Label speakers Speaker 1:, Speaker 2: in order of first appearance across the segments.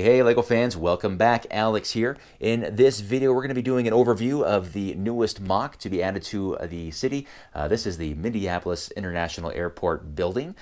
Speaker 1: Hey LEGO fans, welcome back. Alex here. In this video we're going to be doing an overview of the newest MOC to be added to the city. This is the Minneapolis International Airport building.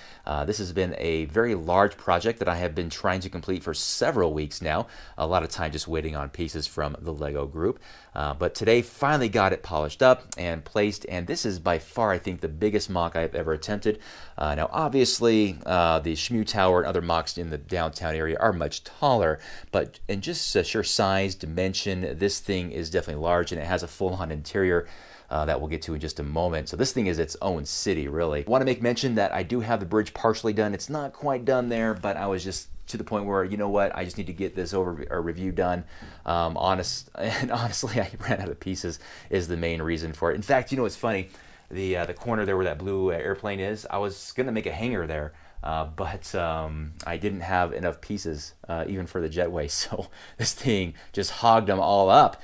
Speaker 1: This has been a very large project that I have been trying to complete for several weeks now. A lot of time just waiting on pieces from the LEGO group. But today finally got it polished up and placed, and this is by far I think the biggest MOC I've ever attempted. Now obviously the Shmu Tower and other MOCs in the downtown area are much taller, but in just sheer size, dimension, this thing is definitely large, and it has a full-on interior that we'll get to in just a moment. So this thing is its own city, really. I want to make mention that I do have the bridge partially done. It's not quite done there, but I was just to the point where, you know what, I just need to get this review done. Honestly, I ran out of pieces is the main reason for it. In fact, you know, it's funny, the corner there where that blue airplane is, I was gonna make a hangar there. But I didn't have enough pieces even for the jetway, so this thing just hogged them all up.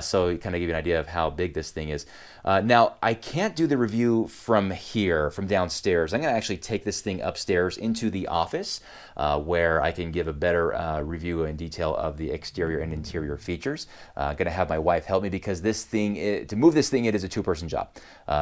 Speaker 1: So you kind of give you an idea of how big this thing is. Now, I can't do the review from here, from downstairs. I'm going to actually take this thing upstairs into the office where I can give a better review in detail of the exterior and interior features. I'm going to have my wife help me because this thing, to move this thing, it is a two-person job.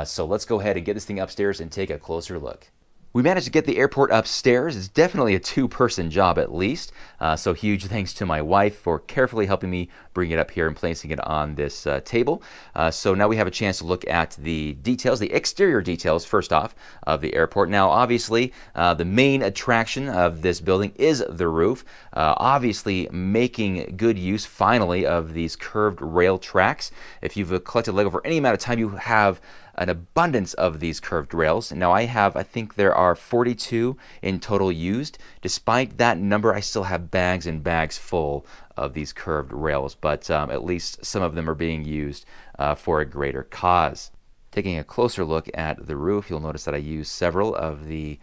Speaker 1: So let's go ahead and get this thing upstairs and take a closer look. We managed to get the airport upstairs. It's definitely a two-person job at least. So huge thanks to my wife for carefully helping me bring it up here and placing it on this table. So now we have a chance to look at the details, the exterior details first off of the airport. Now obviously the main attraction of this building is the roof. Obviously making good use finally of these curved rail tracks. If you've collected LEGO for any amount of time, you have an abundance of these curved rails. Now I think there are 42 in total used. Despite that number, I still have bags and bags full of these curved rails, but at least some of them are being used for a greater cause. Taking a closer look at the roof, you'll notice that I used several of the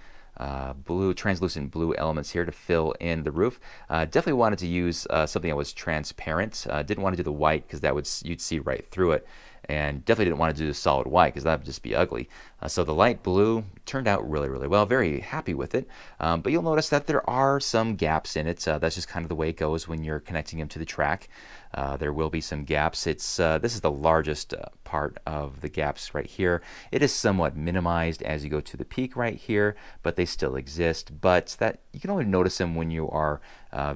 Speaker 1: translucent blue elements here to fill in the roof. Definitely wanted to use something that was transparent. Didn't want to do the white because you'd see right through it. And definitely didn't want to do the solid white because that would just be ugly. So the light blue turned out really, really well. Very happy with it. But you'll notice that there are some gaps in it. That's just kind of the way it goes when you're connecting them to the track. There will be some gaps. This is the largest part of the gaps right here. It is somewhat minimized as you go to the peak right here, but they still exist. But that you can only notice them when you are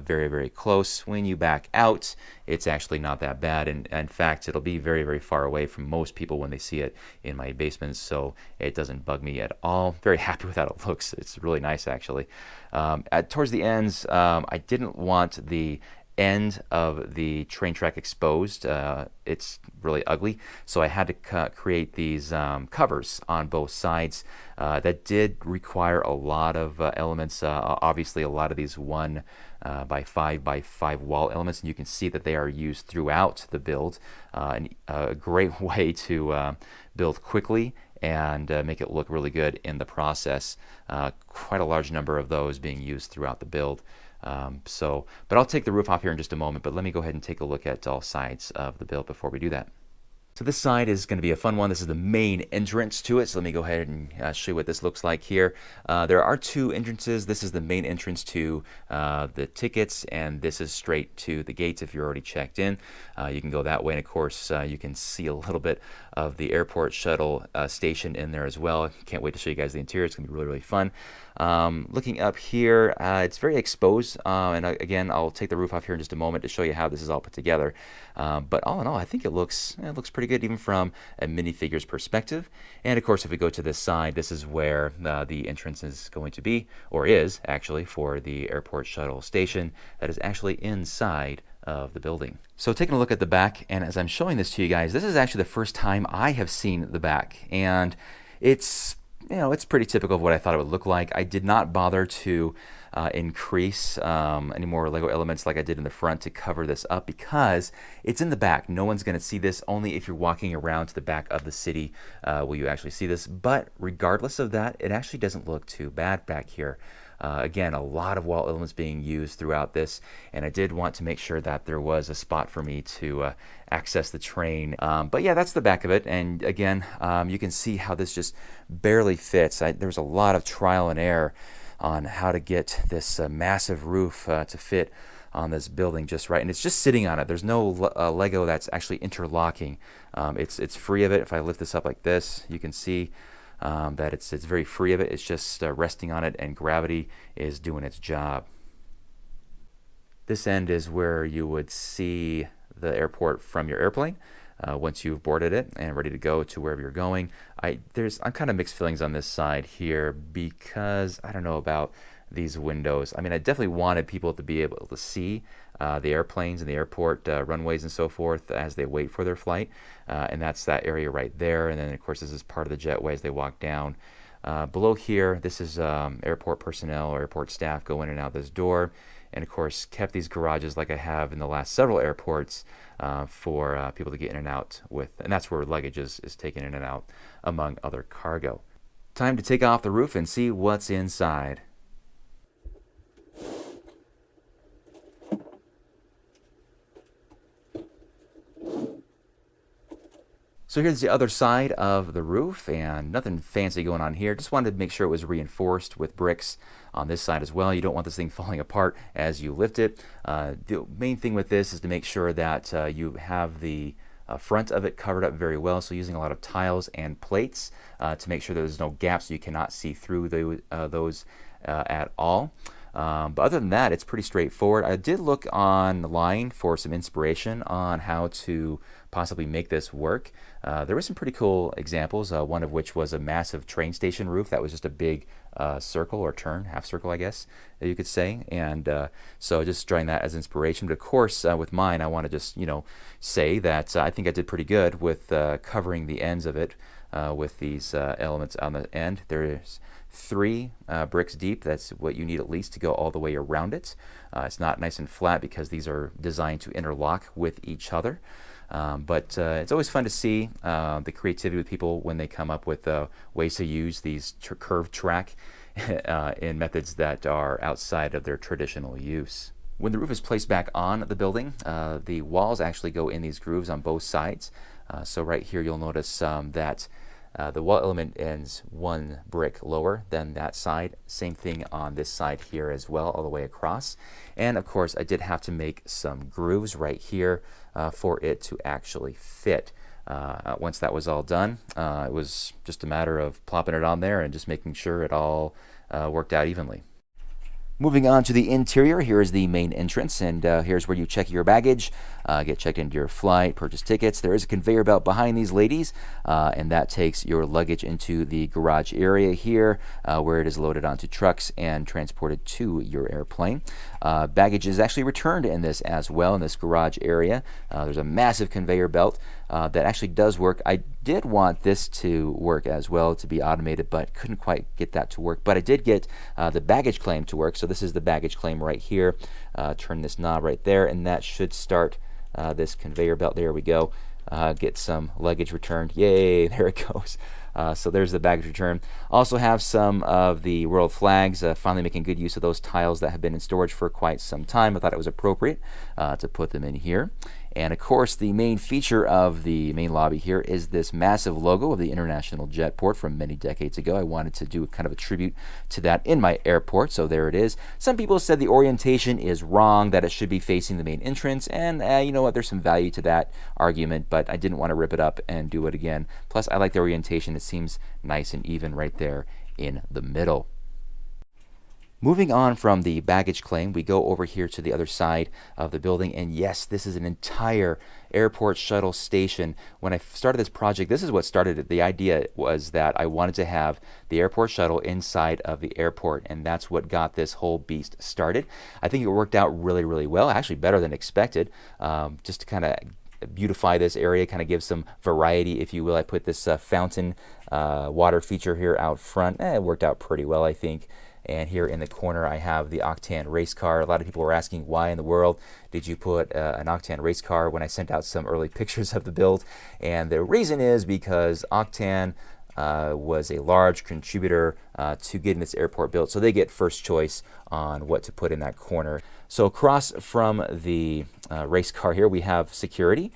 Speaker 1: very, very close. When you back out, it's actually not that bad. And in fact, it'll be very, very far away from most people when they see it in my basement, so it doesn't bug me at all. Very happy with how it looks. It's really nice, actually. Towards the ends, I didn't want the end of the train track exposed. It's really ugly, so I had to create these covers on both sides. That did require a lot of elements. Obviously a lot of these 1 by 5 by 5 wall elements, and you can see that they are used throughout the build. And a great way to build quickly and make it look really good in the process. Quite a large number of those being used throughout the build. But I'll take the roof off here in just a moment, but let me go ahead and take a look at all sides of the build before we do that. So this side is going to be a fun one. This is the main entrance to it. So let me go ahead and show you what this looks like here. There are 2 entrances. This is the main entrance to the tickets, and this is straight to the gates if you're already checked in. You can go that way, and of course you can see a little bit of the airport shuttle station in there as well. Can't wait to show you guys the interior. It's going to be really, really fun. Looking up here, it's very exposed, and again, I'll take the roof off here in just a moment to show you how this is all put together. But all in all, I think it looks pretty good, even from a minifigure's perspective. And of course, if we go to this side, this is where the entrance is going to be, or is actually, for the airport shuttle station that is actually inside of the building. So taking a look at the back, and as I'm showing this to you guys, this is actually the first time I have seen the back, and it's pretty typical of what I thought it would look like. I did not bother to increase any more LEGO elements like I did in the front to cover this up because it's in the back. No one's going to see this. Only if you're walking around to the back of the city will you actually see this. But regardless of that, it actually doesn't look too bad back here. Again, a lot of wall elements being used throughout this, and I did want to make sure that there was a spot for me to access the train. But yeah, that's the back of it, and again, you can see how this just barely fits. There's a lot of trial and error on how to get this massive roof to fit on this building just right, and it's just sitting on it. There's no Lego that's actually interlocking. It's free of it. If I lift this up like this, you can see that it's very free of it. It's just resting on it, and gravity is doing its job. This end is where you would see the airport from your airplane once you've boarded it and ready to go to wherever you're going. I'm kind of mixed feelings on this side here because I don't know about these windows. I mean, I definitely wanted people to be able to see the airplanes and the airport runways and so forth as they wait for their flight, and that's that area right there. And then of course this is part of the jetway as they walk down. Below here, this is airport personnel or airport staff go in and out this door, and of course kept these garages like I have in the last several airports for people to get in and out with, and that's where luggage is taken in and out among other cargo. Time to take off the roof and see what's inside. So here's the other side of the roof, and nothing fancy going on here. Just wanted to make sure it was reinforced with bricks on this side as well. You don't want this thing falling apart as you lift it. The main thing with this is to make sure that you have the front of it covered up very well, so using a lot of tiles and plates to make sure there's no gaps so you cannot see through those at all. But other than that, it's pretty straightforward. I did look online for some inspiration on how to possibly make this work. There were some pretty cool examples, one of which was a massive train station roof that was just a big circle or turn, half circle I guess you could say, and so just drawing that as inspiration. But of course with mine I want to just say that I think I did pretty good with covering the ends of it with these elements on the end. There's 3 bricks deep. That's what you need at least to go all the way around it. It's not nice and flat because these are designed to interlock with each other. But it's always fun to see the creativity with people when they come up with ways to use these curved track in methods that are outside of their traditional use. When the roof is placed back on the building, the walls actually go in these grooves on both sides. So right here you'll notice that the wall element ends 1 brick lower than that side. Same thing on this side here as well, all the way across. And of course I did have to make some grooves right here for it to actually fit. Once that was all done, it was just a matter of plopping it on there and just making sure it all worked out evenly. Moving on to the interior, here is the main entrance, and here's where you check your baggage, get checked into your flight, purchase tickets. There is a conveyor belt behind these ladies, and that takes your luggage into the garage area here, where it is loaded onto trucks and transported to your airplane. Baggage is actually returned in this as well, in this garage area. There's a massive conveyor belt that actually does work. I did want this to work as well, to be automated, but couldn't quite get that to work. But I did get the baggage claim to work. So this is the baggage claim right here. Turn this knob right there, and that should start this conveyor belt. There we go. Get some luggage returned. Yay, there it goes. So there's the baggage return. Also have some of the world flags, finally making good use of those tiles that have been in storage for quite some time. I thought it was appropriate to put them in here. And of course, the main feature of the main lobby here is this massive logo of the International Jetport from many decades ago. I wanted to do kind of a tribute to that in my airport, so there it is. Some people said the orientation is wrong, that it should be facing the main entrance, and you know what, there's some value to that argument, but I didn't want to rip it up and do it again. Plus, I like the orientation. It seems nice and even right there in the middle. Moving on from the baggage claim, we go over here to the other side of the building, and yes, this is an entire airport shuttle station. When I started this project, this is what started it. The idea was that I wanted to have the airport shuttle inside of the airport, and that's what got this whole beast started. I think it worked out really, really well, actually better than expected, just to kind of beautify this area, kind of give some variety, if you will. I put this fountain water feature here out front. It worked out pretty well, I think. And here in the corner I have the Octan race car. A lot of people were asking, why in the world did you put an Octan race car when I sent out some early pictures of the build? And the reason is because Octan was a large contributor to getting this airport built, so they get first choice on what to put in that corner. So across from the race car here, we have security.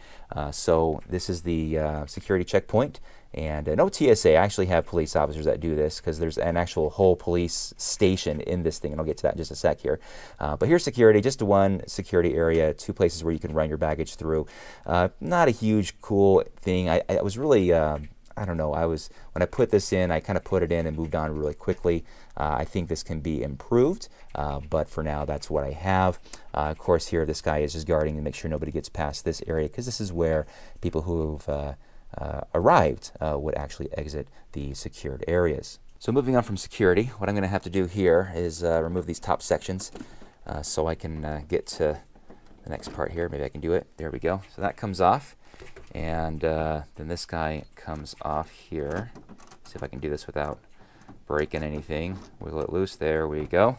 Speaker 1: So this is the security checkpoint. And no TSA. I actually have police officers that do this because there's an actual whole police station in this thing, and I'll get to that in just a sec here. But here's security, just one security area, 2 places where you can run your baggage through. Not a huge, cool thing. I was really, I don't know, when I put this in, I kind of put it in and moved on really quickly. I think this can be improved, but for now, that's what I have. Of course, here, this guy is just guarding to make sure nobody gets past this area, because this is where people who've arrived would actually exit the secured areas. So moving on from security, what I'm going to have to do here is remove these top sections so I can get to the next part here. Maybe I can do it. There we go. So that comes off, and then this guy comes off here. See if I can do this without breaking anything. Wiggle it loose. There we go.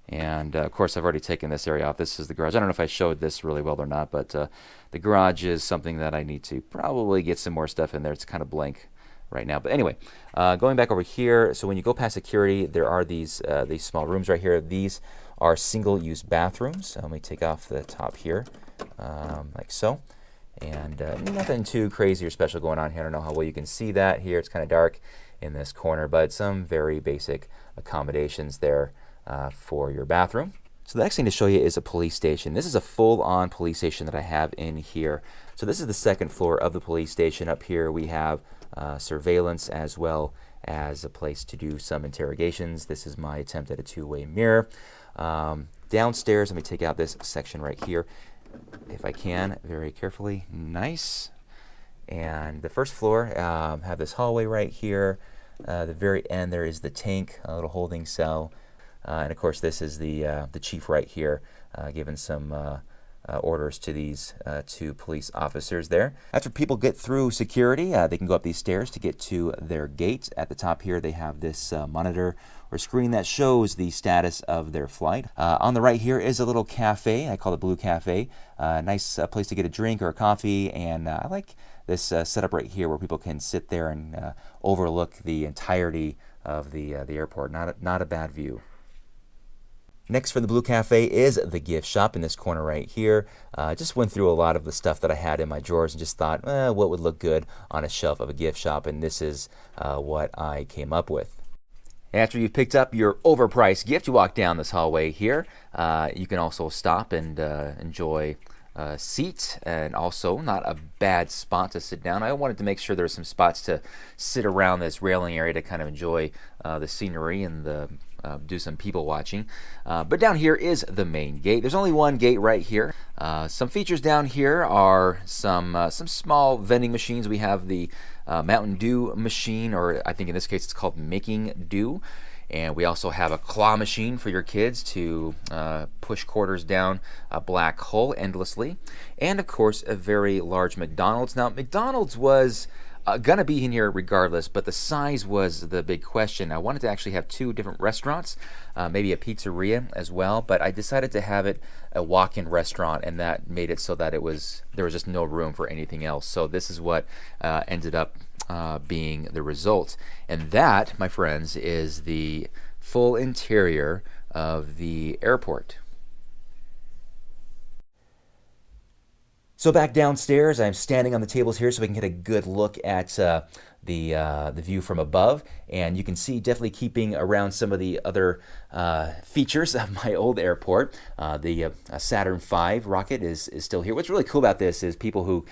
Speaker 1: And of course, I've already taken this area off. This is the garage. I don't know if I showed this really well or not, but the garage is something that I need to probably get some more stuff in there. It's kind of blank right now. But anyway, going back over here, so when you go past security, there are these small rooms right here. These are single-use bathrooms. Let me take off the top here, like so. And nothing too crazy or special going on here. I don't know how well you can see that here. It's kind of dark in this corner, but some very basic accommodations there for your bathroom. So the next thing to show you is a police station. This is a full-on police station that I have in here. So this is the second floor of the police station. Up here we have surveillance as well as a place to do some interrogations. This is my attempt at a two-way mirror. Downstairs, let me take out this section right here if I can, very carefully. Nice. And the first floor, have this hallway right here. The very end there is the tank, a little holding cell. And of course, this is the chief right here, giving some orders to these 2 police officers there. After people get through security, they can go up these stairs to get to their gate. At the top here, they have this monitor or screen that shows the status of their flight. On the right here is a little cafe. I call it Blue Cafe. Nice place to get a drink or a coffee, and I like this setup right here where people can sit there and overlook the entirety of the airport. Not a bad view. Next for the Blue Cafe is the gift shop in this corner right here. Just went through a lot of the stuff that I had in my drawers and just thought, what would look good on a shelf of a gift shop, and this is what I came up with. After you've picked up your overpriced gift, you walk down this hallway here. You can also stop and enjoy a seat, and also not a bad spot to sit down. I wanted to make sure there were some spots to sit around this railing area to kind of enjoy the scenery and do some people watching. But down here is the main gate. There's only one gate right here. Some features down here are some small vending machines. We have the Mountain Dew machine, or I think in this case it's called Making Dew. And we also have a claw machine for your kids to push quarters down a black hole endlessly. And of course, a very large McDonald's. Now, McDonald's was going to be in here regardless, but the size was the big question. I wanted to actually have 2 different restaurants, maybe a pizzeria as well, but I decided to have it a walk-in restaurant, and that made it so that there was just no room for anything else. So this is what ended up being the result. And that, my friends, is the full interior of the airport. So back downstairs, I'm standing on the tables here so we can get a good look at the view from above, and you can see definitely keeping around some of the other features of my old airport. The Saturn V rocket is still here. What's really cool about this is people who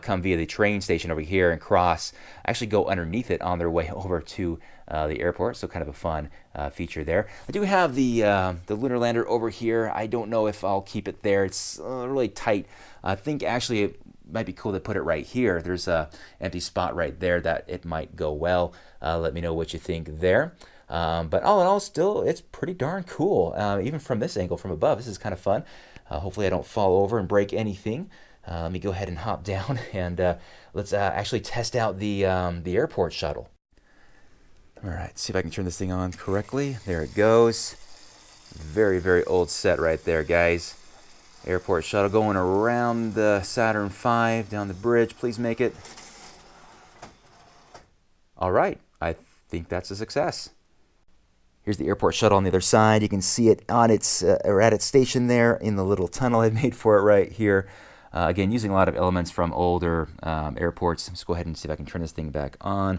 Speaker 1: come via the train station over here and cross actually go underneath it on their way over to the airport, so kind of a fun feature there. I do have the lunar lander over here. I don't know if I'll keep it there. It's really tight. I think actually it might be cool to put it right here. There's a empty spot right there that it might go well. Let me know what you think there. But all in all, still, it's pretty darn cool. Even from this angle, from above, this is kind of fun. Hopefully I don't fall over and break anything. Let me go ahead and hop down, and let's actually test out the airport shuttle. All right, see if I can turn this thing on correctly. There it goes. Very, very old set right there, guys. Airport shuttle going around the Saturn V down the bridge. Please make it. All right, I think that's a success. Here's the airport shuttle on the other side. You can see it on its or at its station there in the little tunnel I made for it right here. Again, using a lot of elements from older airports. Let's go ahead and see if I can turn this thing back on.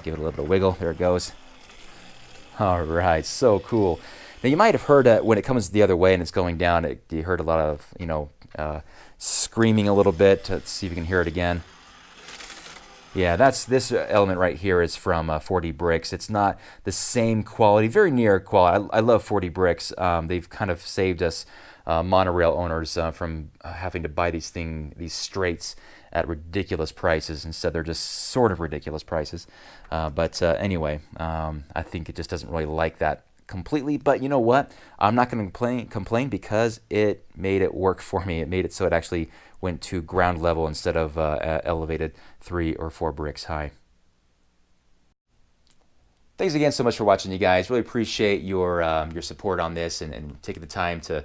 Speaker 1: Give it a little bit of wiggle. There it goes. All right, so cool. Now you might have heard when it comes the other way and it's going down, you heard a lot of screaming a little bit. Let's see if you can hear it again. Yeah, this element right here is from 40 Bricks. It's not the same quality, very near quality. I love 40 Bricks. They've kind of saved us monorail owners from having to buy these straights at ridiculous prices. Instead, they're just sort of ridiculous prices. But anyway, I think it just doesn't really like that completely. But you know what? I'm not going to complain because it made it work for me. It made it so it actually went to ground level instead of elevated 3 or 4 bricks high. Thanks again so much for watching, you guys. Really appreciate your support on this and taking the time to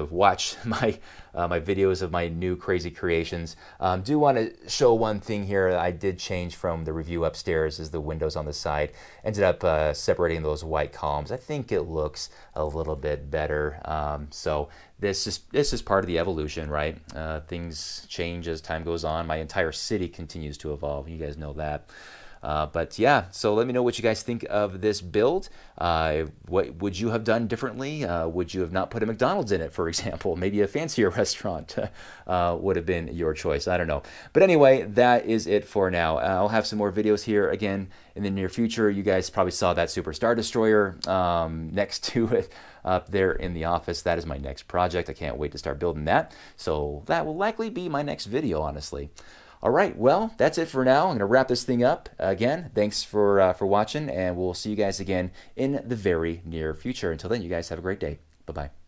Speaker 1: watch my videos of my new crazy creations. Do want to show one thing here that I did change from the review upstairs is the windows on the side. Ended up separating those white columns. I think it looks a little bit better. So this is part of the evolution, right? Things change as time goes on. My entire city continues to evolve. You guys know that. But yeah, so let me know what you guys think of this build. What would you have done differently? Would you have not put a McDonald's in it, for example? Maybe a fancier restaurant would have been your choice. I don't know. But anyway, that is it for now. I'll have some more videos here again in the near future. You guys probably saw that Super Star Destroyer next to it up there in the office. That is my next project. I can't wait to start building that. So that will likely be my next video, honestly. All right, well, that's it for now. I'm going to wrap this thing up. Again, thanks for watching, and we'll see you guys again in the very near future. Until then, you guys have a great day. Bye-bye.